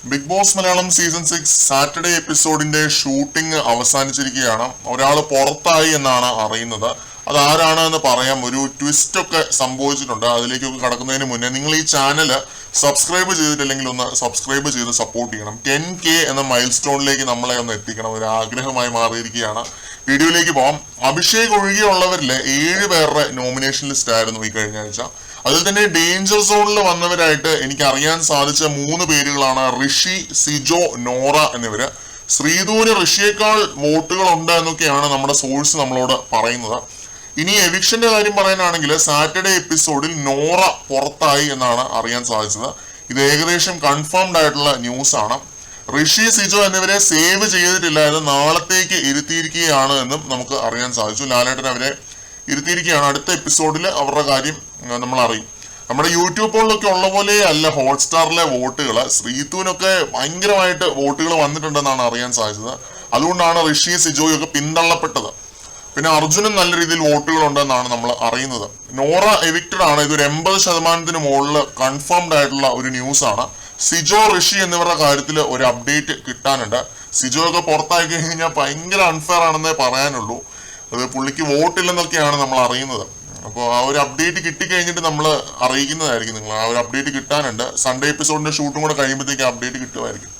Big Boss Malayalam season 6 Saturday എപ്പിസോഡിന്റെ shooting അവസാനിച്ചിരിക്കുകയാണ്. ഒരാൾ പുറത്തായി എന്നാണ് അറിയുന്നത്. അതാരാണ് എന്ന് പറയാം. ഒരു ട്വിസ്റ്റ് ഒക്കെ സംഭവിച്ചിട്ടുണ്ട്. അതിലേക്കൊക്കെ കടക്കുന്നതിന് മുന്നേ നിങ്ങൾ ഈ ചാനൽ സബ്സ്ക്രൈബ് ചെയ്തിട്ടില്ലെങ്കിൽ ഒന്ന് സബ്സ്ക്രൈബ് ചെയ്ത് സപ്പോർട്ട് ചെയ്യണം. 10K എന്ന മൈൽ സ്റ്റോണിലേക്ക് നമ്മളെ ഒന്ന് എത്തിക്കണം. ഒരു ആഗ്രഹമായി മാറിയിരിക്കുകയാണ്. വീഡിയോയിലേക്ക് പോകാം. അഭിഷേക് ഒഴികെയുള്ളവരിലെ 7 പേരുടെ നോമിനേഷൻ ലിസ്റ്റ് ആയിരുന്നു ഈ കഴിഞ്ഞ ആഴ്ച. അതിൽ തന്നെ ഡേഞ്ചർ സോണിൽ വന്നവരായിട്ട് എനിക്ക് അറിയാൻ സാധിച്ച 3 പേരുകളാണ് ഋഷി, സിജോ, നോറ എന്നിവര്. ശ്രീധുവിന് ഋഷിയേക്കാൾ വോട്ടുകൾ ഉണ്ട് എന്നൊക്കെയാണ് നമ്മുടെ സോഴ്സ് നമ്മളോട് പറയുന്നത്. ഇനി എവിക്ഷന്റെ കാര്യം പറയാനാണെങ്കിൽ സാറ്റർഡേ എപ്പിസോഡിൽ നോറ പുറത്തായി എന്നാണ് അറിയാൻ സാധിച്ചത്. ഇത് ഏകദേശം കൺഫേംഡ് ആയിട്ടുള്ള ന്യൂസ് ആണ്. ഋഷി, സിജോ എന്നിവരെ സേവ് ചെയ്തിട്ടില്ല, ഇത് നാളത്തേക്ക് ഇരുത്തിയിരിക്കുകയാണ് എന്നും നമുക്ക് അറിയാൻ സാധിച്ചു. ലാലേട്ടൻ അവരെ ഇരുത്തിയിരിക്കുകയാണ്. അടുത്ത എപ്പിസോഡിൽ അവരുടെ കാര്യം നമ്മൾ അറിയും. നമ്മുടെ യൂട്യൂബ് പോളിലൊക്കെ ഉള്ള പോലെ അല്ല ഹോട്ട്സ്റ്റാറിലെ വോട്ടുകൾ. ശ്രീധുവിനൊക്കെ ഭയങ്കരമായിട്ട് വോട്ടുകൾ വന്നിട്ടുണ്ടെന്നാണ് അറിയാൻ സാധിച്ചത്. അതുകൊണ്ടാണ് ഋഷി, സിജോയും ഒക്കെ പിന്തള്ളപ്പെട്ടത്. പിന്നെ അർജുനും നല്ല രീതിയിൽ വോട്ടുകൾ ഉണ്ടെന്നാണ് നമ്മൾ അറിയുന്നത്. നോറ എവിക്റ്റഡ് ആണ്. ഇതൊരു 80% മുകളിൽ കൺഫേംഡ് ആയിട്ടുള്ള ഒരു ന്യൂസ് ആണ്. സിജോ, ഋഷി എന്നിവരുടെ കാര്യത്തിൽ ഒരു അപ്ഡേറ്റ് കിട്ടാനുണ്ട്. സിജോ ഒക്കെ പുറത്തായി കഴിഞ്ഞാൽ ഭയങ്കര അൺഫെയർ ആണെന്നേ പറയാനുള്ളൂ. അത് പുള്ളിക്ക് വോട്ടില്ലെന്നൊക്കെയാണ് നമ്മൾ അറിയുന്നത്. അപ്പോൾ ആ ഒരു അപ്ഡേറ്റ് കിട്ടിക്കഴിഞ്ഞിട്ട് നമ്മൾ അറിയിക്കുന്നതായിരിക്കും നിങ്ങൾ. ആ ഒരു അപ്ഡേറ്റ് കിട്ടാനുണ്ട്. സൺഡേ എപ്പിസോഡിന്റെ ഷൂട്ടും കൂടെ കഴിയുമ്പോഴത്തേക്ക് അപ്ഡേറ്റ് കിട്ടുമായിരിക്കും.